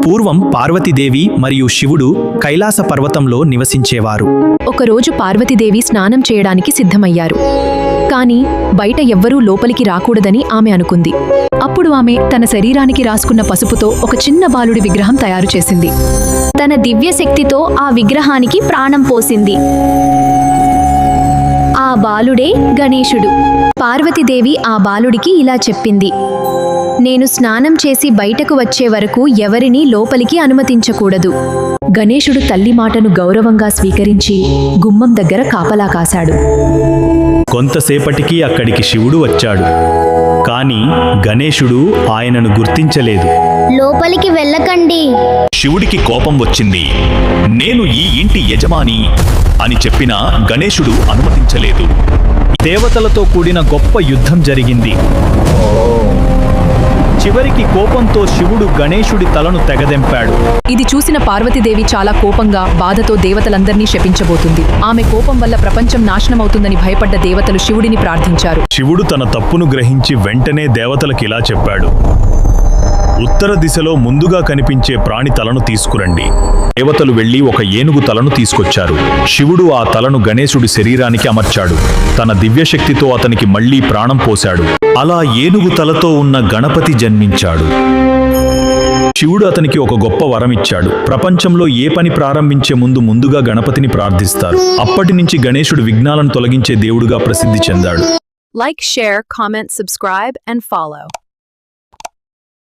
పూర్వం పార్వతీదేవి మరియు శివుడు కైలాస పర్వతంలో నివసించేవారు. ఒకరోజు పార్వతీదేవి స్నానం చేయడానికి సిద్ధమయ్యారు. కాని బయట ఎవ్వరూ లోపలికి రాకూడదని ఆమె అనుకుంది. అప్పుడు ఆమె తన శరీరానికి రాసుకున్న పసుపుతో ఒక చిన్న బాలుడి విగ్రహం తయారు చేసింది. తన దివ్యశక్తితో ఆ విగ్రహానికి ప్రాణం పోసింది. ఆ బాలుడే గణేశుడు. పార్వతీదేవి ఆ బాలుడికి ఇలా చెప్పింది: నేను స్నానం చేసి బయటకు వచ్చే వరకు ఎవరినీ లోపలికి అనుమతించకూడదు. గణేశుడు తల్లి మాటను గౌరవంగా స్వీకరించి గుమ్మం దగ్గర కాపలా కాశాడు. కొంతసేపటికి అక్కడికి శివుడు వచ్చాడు. కాని గణేశుడు ఆయనను గుర్తించలేదు. లోపలికి వెళ్ళకండి. శివుడికి కోపం వచ్చింది. నేను ఈ ఇంటి యజమాని అని చెప్పినా గణేశుడు అనుమతించలేదు. దేవతలతో కూడిన గొప్ప యుద్ధం జరిగింది. చివరికి కోపంతో శివుడు గణేశుడి తలను తెగదెంపాడు. ఇది చూసిన పార్వతీదేవి చాలా కోపంగా బాధతో దేవతలందర్నీ శపించబోతుంది. ఆమె కోపం వల్ల ప్రపంచం నాశనమవుతుందని భయపడ్డ దేవతలు శివుడిని ప్రార్థించారు. శివుడు తన తప్పును గ్రహించి వెంటనే దేవతలకిలా చెప్పాడు: ఉత్తర దిశలో ముందుగా కనిపించే ప్రాణి తలను తీసుకురండి. దేవతలు వెళ్లి ఒక ఏనుగు తలను తీసుకొచ్చారు. శివుడు ఆ తలను గణేశుడి శరీరానికి అమర్చాడు. తన దివ్యశక్తితో అతనికి మళ్లీ ప్రాణం పోశాడు. అలా ఏనుగు తలతో ఉన్న గణపతి జన్మించాడు. శివుడు అతనికి ఒక గొప్ప వరమిచ్చాడు. ప్రపంచంలో ఏ పని ప్రారంభించే ముందుగా గణపతిని ప్రార్థిస్తారు. అప్పటి నుంచి గణేశుడు విఘ్నాలను తొలగించే దేవుడుగా ప్రసిద్ధి చెందాడు. Like, share, comment, subscribe, and follow.